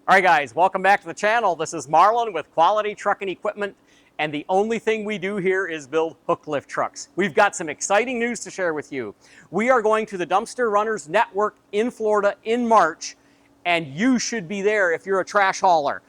All right, guys, welcome back to the channel. This is Marlin with Quality Trucking Equipment, and the only thing we do here is build hook lift trucks. We've got some exciting news to share with you. We are going to the Dumpster Runners Network in Florida in March, and you should be there if you're a trash hauler.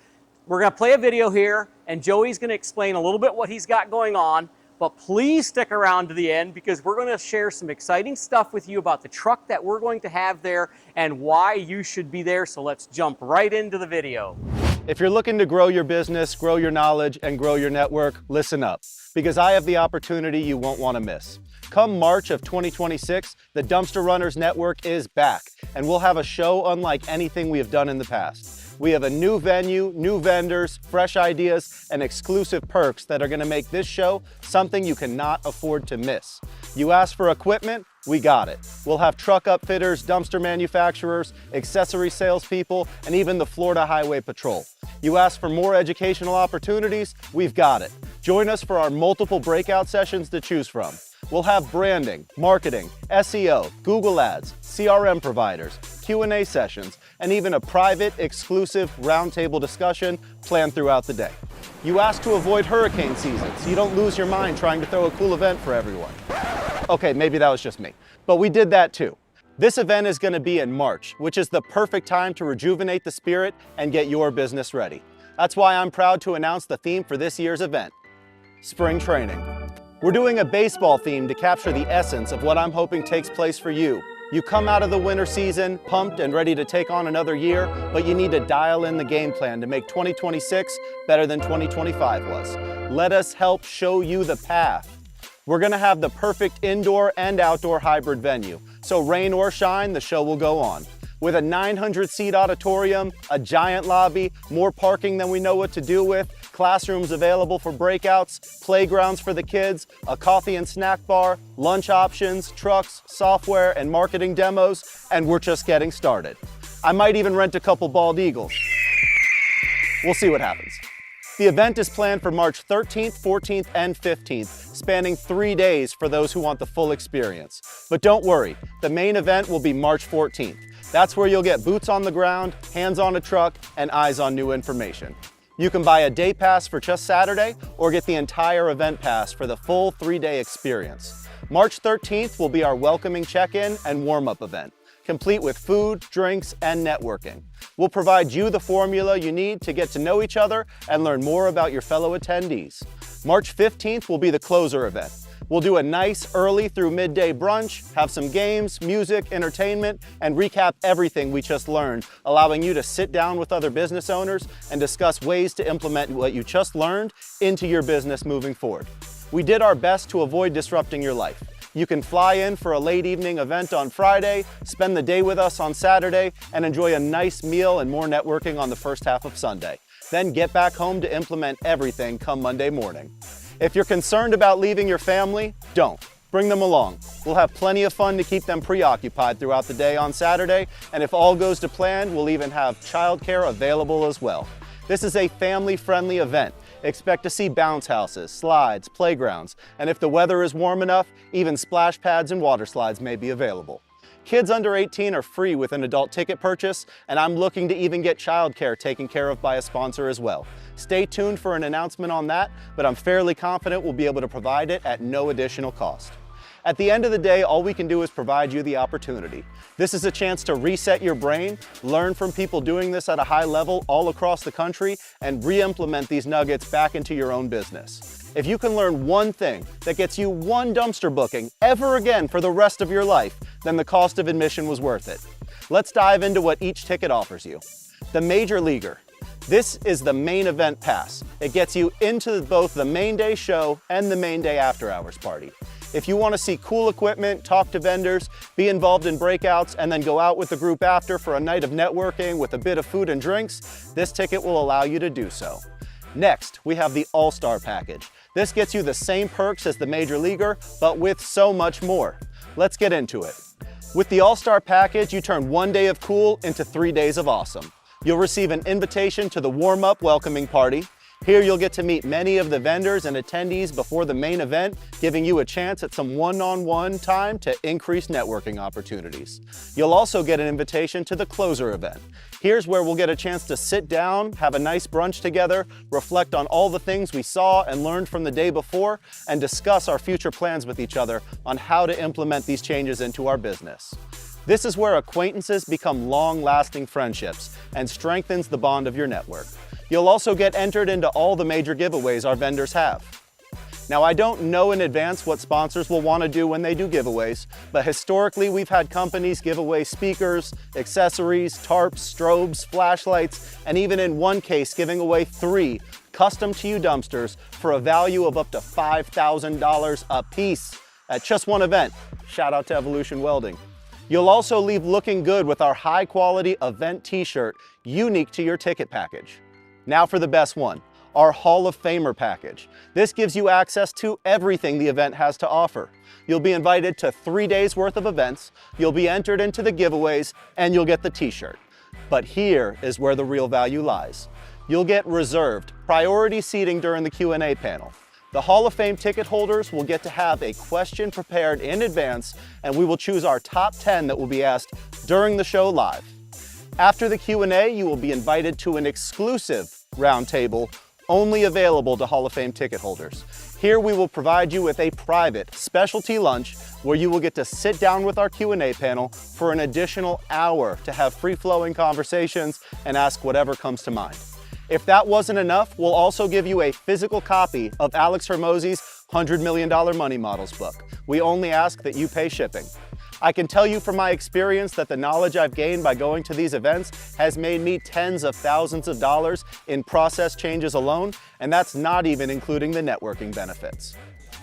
We're going to play a video here, and Joey's going to explain a little bit what he's got going on, but please stick around to the end because we're going to share some exciting stuff with you about the truck that we're going to have there and why you should be there. So let's jump right into the video. If you're looking to grow your business, grow your knowledge, and grow your network, listen up, because I have the opportunity you won't want to miss. Come March of 2026, the Dumpster Runners Network is back, and we'll have a show unlike anything we have done in the past. We have a new venue, new vendors, fresh ideas, and exclusive perks that are going to make this show something you cannot afford to miss. You ask for equipment, we got it. We'll have truck upfitters, dumpster manufacturers, accessory salespeople, and even the Florida Highway Patrol. You ask for more educational opportunities, we've got it. Join us for our multiple breakout sessions to choose from. We'll have branding, marketing, SEO, Google Ads, CRM providers, Q&A sessions, and even a private, exclusive roundtable discussion planned throughout the day. You ask to avoid hurricane season so you don't lose your mind trying to throw a cool event for everyone. Okay, maybe that was just me, but we did that too. This event is going to be in March, which is the perfect time to rejuvenate the spirit and get your business ready. That's why I'm proud to announce the theme for this year's event, Spring Training. We're doing a baseball theme to capture the essence of what I'm hoping takes place for you. You come out of the winter season pumped and ready to take on another year, but you need to dial in the game plan to make 2026 better than 2025 was. Let us help show you the path. We're going to have the perfect indoor and outdoor hybrid venue, so rain or shine, the show will go on. With a 900-seat auditorium, a giant lobby, more parking than we know what to do with, classrooms available for breakouts, playgrounds for the kids, a coffee and snack bar, lunch options, trucks, software, and marketing demos, and we're just getting started. I might even rent a couple bald eagles. We'll see what happens. The event is planned for March 13th, 14th, and 15th, spanning 3 days for those who want the full experience. But don't worry, the main event will be March 14th. That's where you'll get boots on the ground, hands on a truck, and eyes on new information. You can buy a day pass for just Saturday or get the entire event pass for the full 3-day experience. March 13th will be our welcoming check-in and warm-up event, complete with food, drinks, and networking. We'll provide you the formula you need to get to know each other and learn more about your fellow attendees. March 15th will be the closer event. We'll do a nice early through midday brunch, have some games, music, entertainment, and recap everything we just learned, allowing you to sit down with other business owners and discuss ways to implement what you just learned into your business moving forward. We did our best to avoid disrupting your life. You can fly in for a late evening event on Friday, spend the day with us on Saturday, and enjoy a nice meal and more networking on the first half of Sunday. Then get back home to implement everything come Monday morning. If you're concerned about leaving your family, don't. Bring them along. We'll have plenty of fun to keep them preoccupied throughout the day on Saturday, and if all goes to plan, we'll even have childcare available as well. This is a family-friendly event. Expect to see bounce houses, slides, playgrounds, and if the weather is warm enough, even splash pads and water slides may be available. Kids under 18 are free with an adult ticket purchase, and I'm looking to even get childcare taken care of by a sponsor as well. Stay tuned for an announcement on that, but I'm fairly confident we'll be able to provide it at no additional cost. At the end of the day, all we can do is provide you the opportunity. This is a chance to reset your brain, learn from people doing this at a high level all across the country, and re-implement these nuggets back into your own business. If you can learn one thing that gets you one dumpster booking ever again for the rest of your life, then the cost of admission was worth it. Let's dive into what each ticket offers you. The Major Leaguer. This is the main event pass. It gets you into both the main day show and the main day after hours party. If you want to see cool equipment, talk to vendors, be involved in breakouts, and then go out with the group after for a night of networking with a bit of food and drinks, this ticket will allow you to do so. Next, we have the All-Star Package. This gets you the same perks as the Major Leaguer, but with so much more. Let's get into it. With the All-Star Package, you turn 1 day of cool into 3 days of awesome. You'll receive an invitation to the warm-up welcoming party. Here you'll get to meet many of the vendors and attendees before the main event, giving you a chance at some one-on-one time to increase networking opportunities. You'll also get an invitation to the closer event. Here's where we'll get a chance to sit down, have a nice brunch together, reflect on all the things we saw and learned from the day before, and discuss our future plans with each other on how to implement these changes into our business. This is where acquaintances become long-lasting friendships and strengthens the bond of your network. You'll also get entered into all the major giveaways our vendors have. Now, I don't know in advance what sponsors will want to do when they do giveaways, but historically we've had companies give away speakers, accessories, tarps, strobes, flashlights, and even in one case giving away 3 custom-to-you dumpsters for a value of up to $5,000 a piece at just one event. Shout out to Evolution Welding. You'll also leave looking good with our high-quality event t-shirt unique to your ticket package. Now for the best one, our Hall of Famer package. This gives you access to everything the event has to offer. You'll be invited to 3 days worth of events, you'll be entered into the giveaways, and you'll get the t-shirt. But here is where the real value lies. You'll get reserved, priority seating during the Q&A panel. The Hall of Fame ticket holders will get to have a question prepared in advance, and we will choose our top 10 that will be asked during the show live. After the Q&A, you will be invited to an exclusive roundtable only available to Hall of Fame ticket holders. Here we will provide you with a private specialty lunch where you will get to sit down with our Q&A panel for an additional hour to have free-flowing conversations and ask whatever comes to mind. If that wasn't enough, we'll also give you a physical copy of Alex Hormozi's $100 Million Money Models book. We only ask that you pay shipping. I can tell you from my experience that the knowledge I've gained by going to these events has made me tens of thousands of dollars in process changes alone, and that's not even including the networking benefits.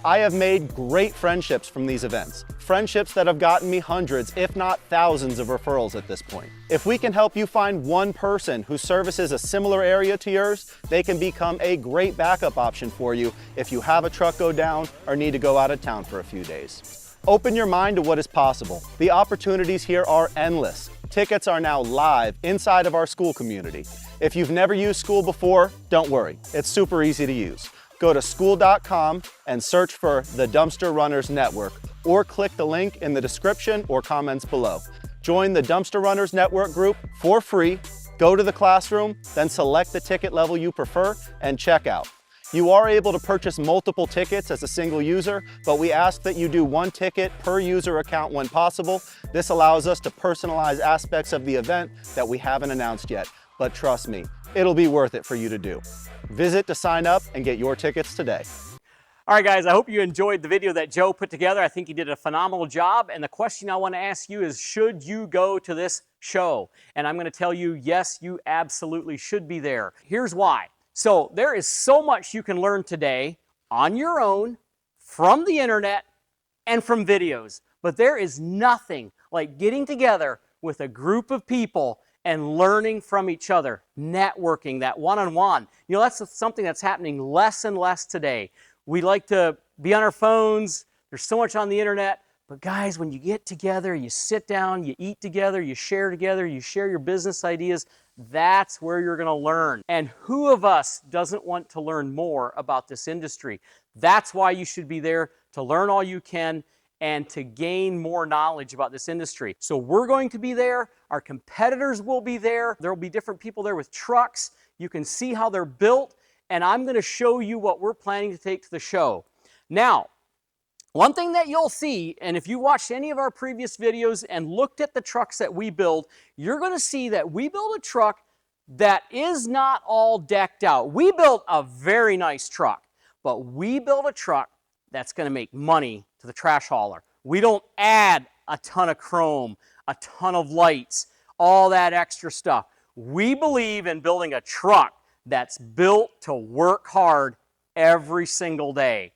I have made great friendships from these events, friendships that have gotten me hundreds, if not thousands of referrals at this point. If we can help you find one person who services a similar area to yours, they can become a great backup option for you if you have a truck go down or need to go out of town for a few days. Open your mind to what is possible. The opportunities here are endless. Tickets are now live inside of our school community. If you've never used school before, don't worry. It's super easy to use. Go to school.com and search for the Dumpster Runners Network, or click the link in the description or comments below. Join the Dumpster Runners Network group for free, go to the classroom, then select the ticket level you prefer and check out. You are able to purchase multiple tickets as a single user, but we ask that you do 1 ticket per user account when possible. This allows us to personalize aspects of the event that we haven't announced yet, but trust me, it'll be worth it for you to do. Visit to sign up and get your tickets today. All right, guys, I hope you enjoyed the video that Joe put together. I think he did a phenomenal job. And the question I want to ask you is, should you go to this show? And I'm going to tell you, yes, you absolutely should be there. Here's why. So there is so much you can learn today on your own, from the internet, and from videos. But there is nothing like getting together with a group of people and learning from each other, networking, that one-on-one. You know, that's something that's happening less and less today. We like to be on our phones. There's so much on the internet. But guys, when you get together, you sit down, you eat together, you share your business ideas, that's where you're going to learn. And who of us doesn't want to learn more about this industry? That's why you should be there, to learn all you can and to gain more knowledge about this industry. So we're going to be there. Our competitors will be there. There will be different people there with trucks. You can see how they're built. And I'm going to show you what we're planning to take to the show. Now, one thing that you'll see, and if you watched any of our previous videos and looked at the trucks that we build, you're going to see that we build a truck that is not all decked out. We built a very nice truck, but we build a truck that's going to make money to the trash hauler. We don't add a ton of chrome, a ton of lights, all that extra stuff. We believe in building a truck that's built to work hard every single day.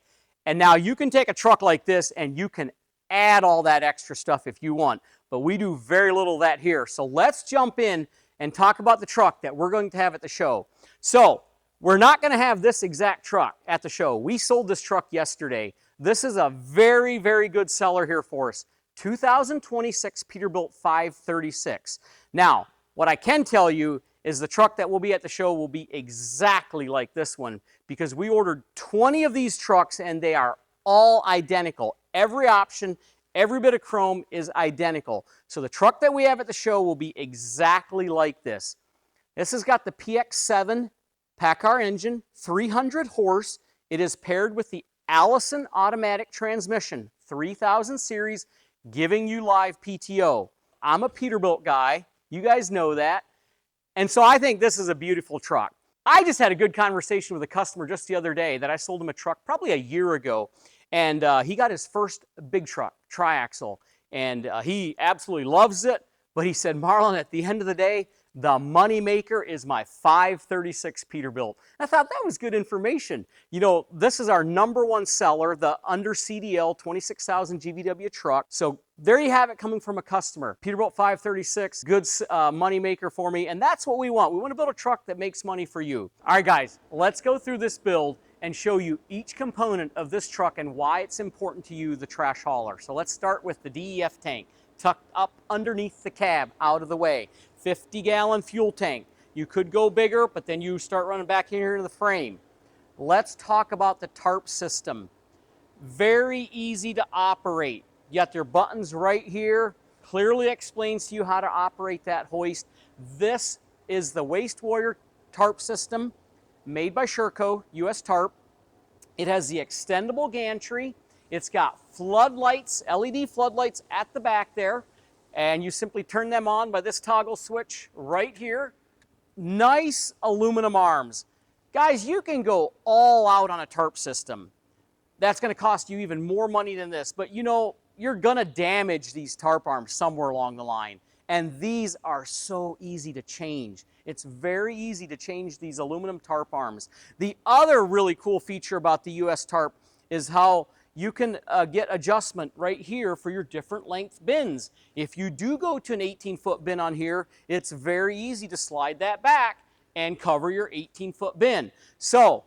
And now you can take a truck like this and you can add all that extra stuff if you want, but we do very little of that here. So let's jump in and talk about the truck that we're going to have at the show. So we're not going to have this exact truck at the show. We sold this truck yesterday. This is a very, very good seller here for us. 2026 Peterbilt 536. Now, what I can tell you is the truck that will be at the show will be exactly like this one, because we ordered 20 of these trucks and they are all identical. Every option, every bit of chrome is identical. So the truck that we have at the show will be exactly like this. This has got the PX7 PACCAR engine, 300 horse. It is paired with the Allison automatic transmission, 3000 series, giving you live PTO. I'm a Peterbilt guy. You guys know that. And so I think this is a beautiful truck. I just had a good conversation with a customer just the other day that I sold him a truck probably a year ago. And he got his first big truck, triaxle. And he absolutely loves it. But he said, Marlin, at the end of the day, the money maker is my 536 Peterbilt. I thought that was good information. You know, this is our #1 seller, the under CDL 26,000 GVW truck. So there you have it, coming from a customer. Peterbilt 536, good money maker for me. And that's what we want. We want to build a truck that makes money for you. All right, guys, let's go through this build and show you each component of this truck and why it's important to you, the trash hauler. So let's start with the DEF tank, tucked up underneath the cab, out of the way. 50-gallon fuel tank. You could go bigger, but then you start running back here into the frame. Let's talk about the Tarp system. Very easy to operate. You got your buttons right here. Clearly explains to you how to operate that hoist. This is the Waste Warrior Tarp system, made by Shurco, US Tarp. It has the extendable gantry. It's got floodlights, LED floodlights at the back there, and you simply turn them on by this toggle switch right here. Nice aluminum arms. Guys, you can go all out on a Tarp system. That's going to cost you even more money than this, but you know, you're going to damage these Tarp arms somewhere along the line, and these are so easy to change. It's very easy to change these aluminum Tarp arms. The other really cool feature about the US Tarp is how you can get adjustment right here for your different length bins. If you do go to an 18-foot bin on here, it's very easy to slide that back and cover your 18-foot bin. So,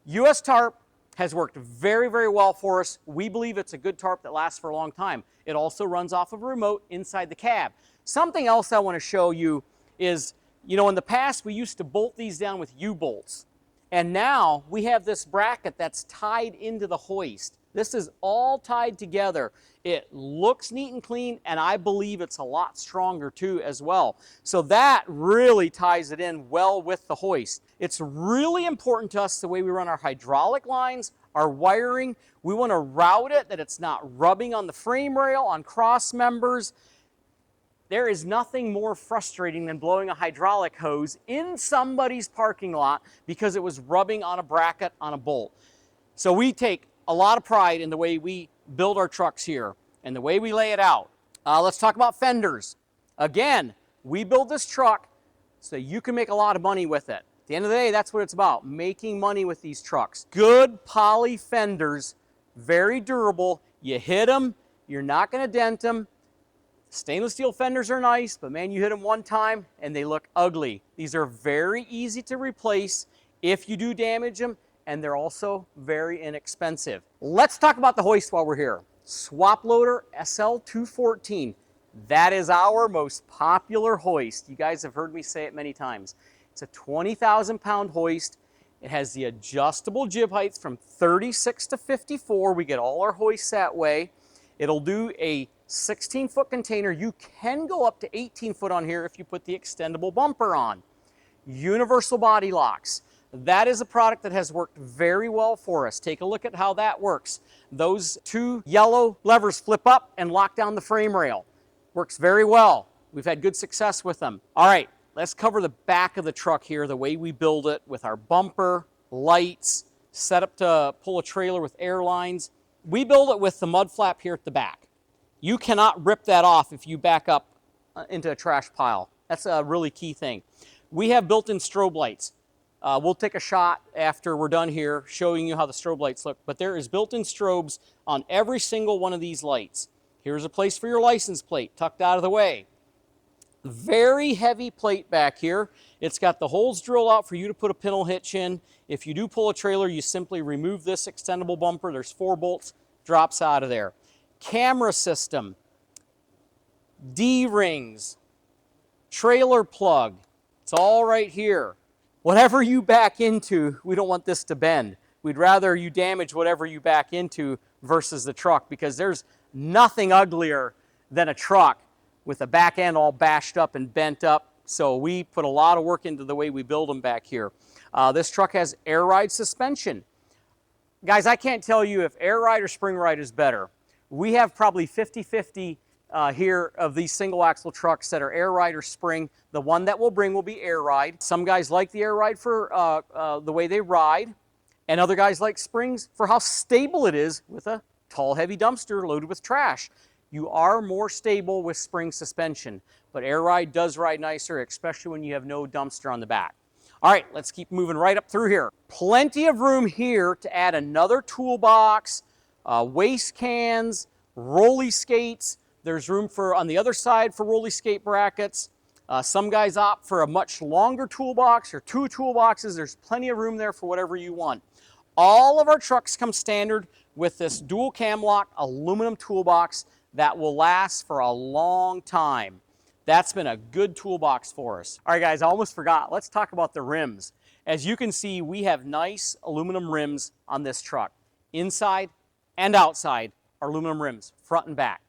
US Tarp has worked very, very well for us. We believe it's a good tarp that lasts for a long time. It also runs off of a remote inside the cab. Something else I want to show you is, you know, in the past we used to bolt these down with U-bolts. And now we have this bracket that's tied into the hoist. This is all tied together. It looks neat and clean, and I believe it's a lot stronger too as well. So that really ties it in well with the hoist. It's really important to us the way we run our hydraulic lines, our wiring. We want to route it that it's not rubbing on the frame rail, on cross members. There is nothing more frustrating than blowing a hydraulic hose in somebody's parking lot because it was rubbing on a bracket on a bolt. So we take a lot of pride in the way we build our trucks here and the way we lay it out. Let's talk about fenders. Again, we build this truck so you can make a lot of money with it. At the end of the day, that's what it's about, making money with these trucks. Good poly fenders, very durable. You hit them, you're not going to dent them. Stainless steel fenders are nice, but man, you hit them one time and they look ugly. These are very easy to replace if you do damage them, and they're also very inexpensive. Let's talk about the hoist while we're here. Swap Loader SL214. That is our most popular hoist. You guys have heard me say it many times. It's a 20,000 pound hoist. It has the adjustable jib heights from 36 to 54. We get all our hoists that way. It'll do a 16-foot container. You can go up to 18 foot on here if you put the extendable bumper on. Universal body locks. That is a product that has worked very well for us. Take a look at how that works. Those two yellow levers flip up and lock down the frame rail. Works very well. We've had good success with them. All right, let's cover the back of the truck here, the way we build it with our bumper, lights, set up to pull a trailer with air lines. We build it with the mud flap here at the back. You cannot rip that off if you back up into a trash pile. That's a really key thing. We have built-in strobe lights. We'll take a shot after we're done here showing you how the strobe lights look, but there is built-in strobes on every single one of these lights. Here's a place for your license plate tucked out of the way. Very heavy plate back here. It's got the holes drilled out for you to put a pintle hitch in. If you do pull a trailer, you simply remove this extendable bumper. There's 4 bolts, drops out of there. Camera system, D-rings, trailer plug. It's all right here. Whatever you back into, we don't want this to bend. We'd rather you damage whatever you back into versus the truck, because there's nothing uglier than a truck with the back end all bashed up and bent up. So we put a lot of work into the way we build them back here. This truck has air ride suspension. Guys, I can't tell you if air ride or spring ride is better. We have probably 50-50 here of these single axle trucks that are air ride or spring. The one that we'll bring will be air ride. Some guys like the air ride for the way they ride, and other guys like springs for how stable it is with a tall, heavy dumpster loaded with trash. You are more stable with spring suspension, but air ride does ride nicer, especially when you have no dumpster on the back. All right, let's keep moving right up through here. Plenty of room here to add another toolbox, waste cans, rolly skates. There's room for, on the other side, for rolly skate brackets. Some guys opt for a much longer toolbox or two toolboxes. There's plenty of room there for whatever you want. All of our trucks come standard with this dual cam lock aluminum toolbox that will last for a long time. That's been a good toolbox for us. All right, guys, I almost forgot. Let's talk about the rims. As you can see, we have nice aluminum rims on this truck. Inside and outside are aluminum rims, front and back.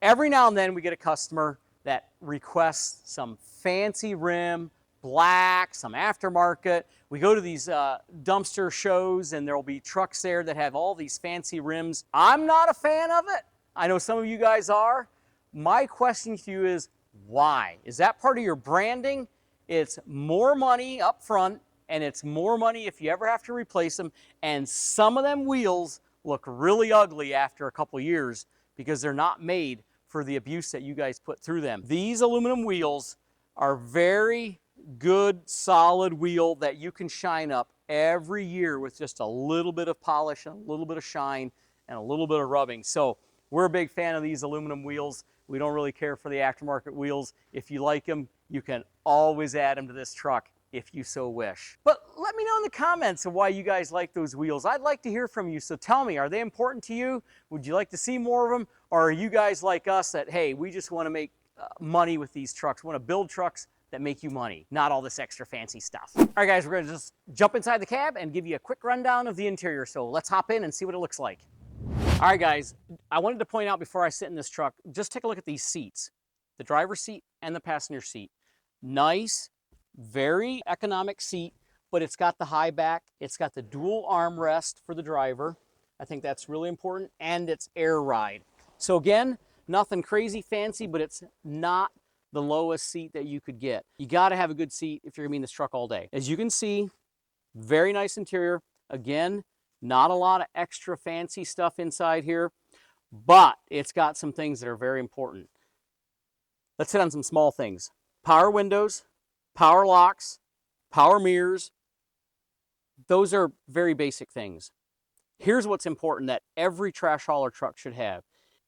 Every now and then we get a customer that requests some fancy rim, black, some aftermarket. We go to these dumpster shows and there'll be trucks there that have all these fancy rims. I'm not a fan of it. I know some of you guys are. My question to you is, why? Is that part of your branding? It's more money up front, and it's more money if you ever have to replace them, and some of them wheels look really ugly after a couple years because they're not made for the abuse that you guys put through them. These aluminum wheels are very good, solid wheel that you can shine up every year with just a little bit of polish and a little bit of shine and a little bit of rubbing. So we're a big fan of these aluminum wheels. We don't really care for the aftermarket wheels. If you like them, you can always add them to this truck if you so wish. But let me know in the comments of why you guys like those wheels. I'd like to hear from you, so tell me, are they important to you? Would you like to see more of them? Or are you guys like us that, hey, we just want to make money with these trucks. We want to build trucks that make you money, not all this extra fancy stuff. All right, guys, we're going to just jump inside the cab and give you a quick rundown of the interior. So let's hop in and see what it looks like. All right, guys, I wanted to point out before I sit in this truck, just take a look at these seats, the driver's seat and the passenger seat. Nice, very economic seat, but it's got the high back. It's got the dual armrest for the driver. I think that's really important, and it's air ride. So again, nothing crazy fancy, but it's not the lowest seat that you could get. You got to have a good seat if you're gonna be in this truck all day. As you can see, very nice interior. Again, not a lot of extra fancy stuff inside here, but it's got some things that are very important. Let's hit on some small things. Power windows, power locks, power mirrors. Those are very basic things. Here's what's important that every trash hauler truck should have: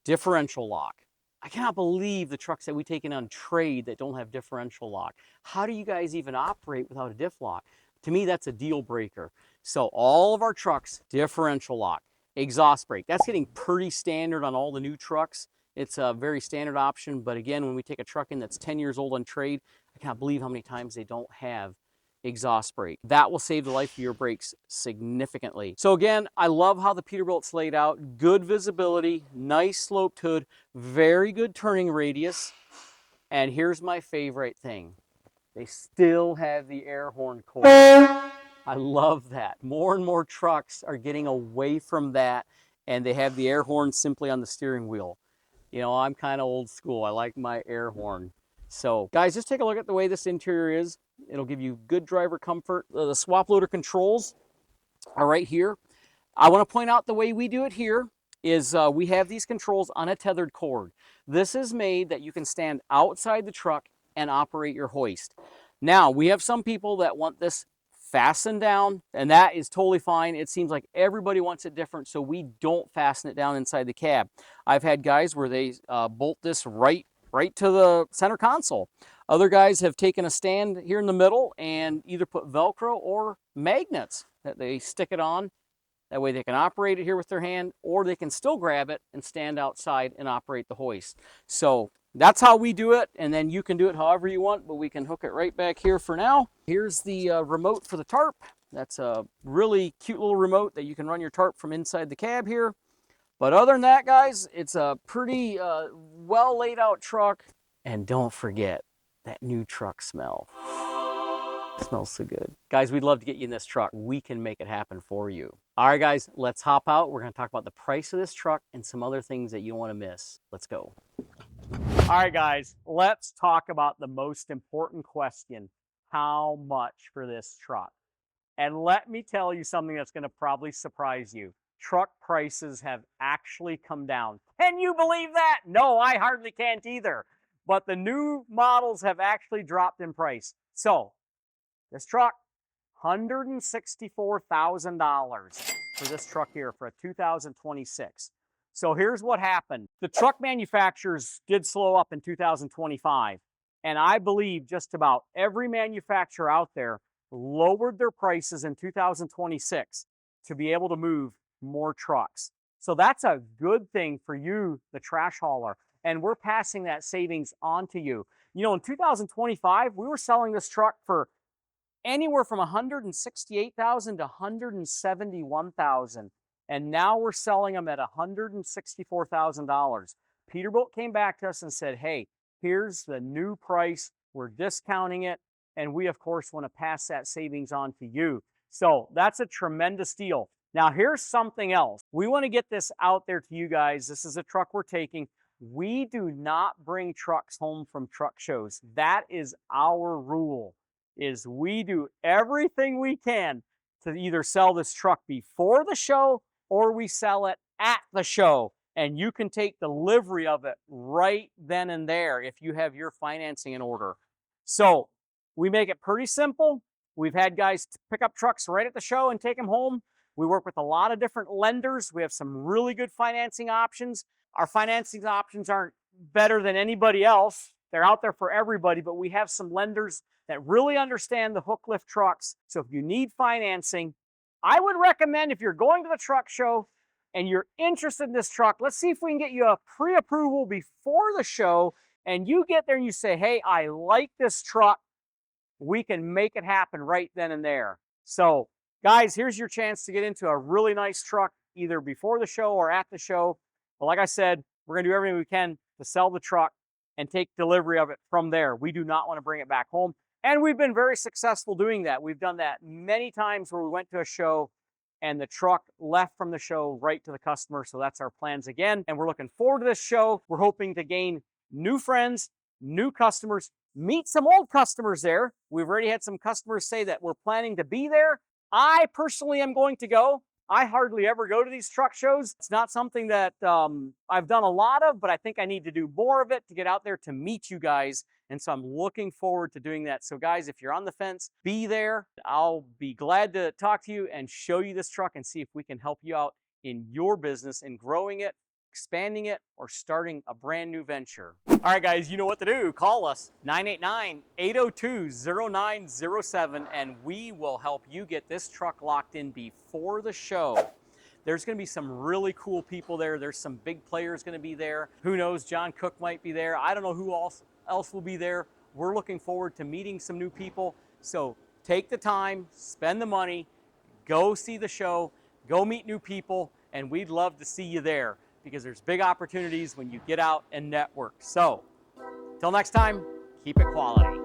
differential lock. I cannot believe the trucks that we take in on trade that don't have differential lock. How do you guys even operate without a diff lock? To me, that's a deal breaker. So all of our trucks, differential lock. Exhaust brake, that's getting pretty standard on all the new trucks. It's a very standard option, but again, when we take a truck in that's 10 years old on trade, I can't believe how many times they don't have exhaust brake. That will save the life of your brakes significantly. So again, I love how the Peterbilt's laid out. Good visibility, nice sloped hood, very good turning radius. And here's my favorite thing. They still have the air horn cord. I love that. More and more trucks are getting away from that, and they have the air horn simply on the steering wheel. You know, I'm kind of old school. I like my air horn. So guys, just take a look at the way this interior is. It'll give you good driver comfort. The swap loader controls are right here. I want to point out the way we do it here is we have these controls on a tethered cord. This is made that you can stand outside the truck and operate your hoist. Now, we have some people that want this fastened down, and that is totally fine. It seems like everybody wants it different, so we don't fasten it down inside the cab. I've had guys where they bolt this right to the center console. Other guys have taken a stand here in the middle and either put Velcro or magnets that they stick it on. That way they can operate it here with their hand, or they can still grab it and stand outside and operate the hoist. So that's how we do it, and then you can do it however you want, but we can hook it right back here for now. Here's the remote for the tarp. That's a really cute little remote that you can run your tarp from inside the cab here. But other than that, guys, it's a pretty well laid out truck. And don't forget that new truck smell. It smells so good. Guys, we'd love to get you in this truck. We can make it happen for you. All right, guys, let's hop out. We're going to talk about the price of this truck and some other things that you don't want to miss. Let's go. All right, guys, let's talk about the most important question. How much for this truck? And let me tell you something that's going to probably surprise you. Truck prices have actually come down. Can you believe that? No, I hardly can't either. But the new models have actually dropped in price. So, this truck, $164,000 for this truck here for a 2026. So here's what happened. The truck manufacturers did slow up in 2025. And I believe just about every manufacturer out there lowered their prices in 2026 to be able to move more trucks. So that's a good thing for you, the trash hauler. And we're passing that savings on to you. You know, in 2025, we were selling this truck for anywhere from $168,000 to $171,000. And now we're selling them at $164,000. Peterbilt came back to us and said, hey, here's the new price. We're discounting it. And we, of course, want to pass that savings on to you. So that's a tremendous deal. Now, here's something else. We want to get this out there to you guys. This is a truck we're taking. We do not bring trucks home from truck shows. That is our rule, is we do everything we can to either sell this truck before the show or we sell it at the show. And you can take delivery of it right then and there if you have your financing in order. So we make it pretty simple. We've had guys pick up trucks right at the show and take them home. We work with a lot of different lenders. We have some really good financing options. Our financing options aren't better than anybody else. They're out there for everybody, but we have some lenders that really understand the Hooklift trucks. So if you need financing, I would recommend, if you're going to the truck show and you're interested in this truck, let's see if we can get you a pre-approval before the show, and you get there and you say, hey, I like this truck. We can make it happen right then and there. So guys, here's your chance to get into a really nice truck, either before the show or at the show. But like I said, we're going to do everything we can to sell the truck and take delivery of it from there. We do not want to bring it back home. And we've been very successful doing that. We've done that many times where we went to a show and the truck left from the show right to the customer. So that's our plans again. And we're looking forward to this show. We're hoping to gain new friends, new customers, meet some old customers there. We've already had some customers say that we're planning to be there. I personally am going to go. I hardly ever go to these truck shows. It's not something that I've done a lot of, but I think I need to do more of it to get out there to meet you guys. And so I'm looking forward to doing that. So guys, if you're on the fence, be there. I'll be glad to talk to you and show you this truck and see if we can help you out in your business in growing it, expanding it, or starting a brand new venture. All right, guys, you know what to do. Call us, 989-802-0907, and we will help you get this truck locked in before the show. There's going to be some really cool people there. There's some big players going to be there. Who knows, John Cook might be there. I don't know who else will be there. We're looking forward to meeting some new people. So take the time, spend the money, go see the show, go meet new people, and we'd love to see you there, because there's big opportunities when you get out and network. So, till next time, keep it quality.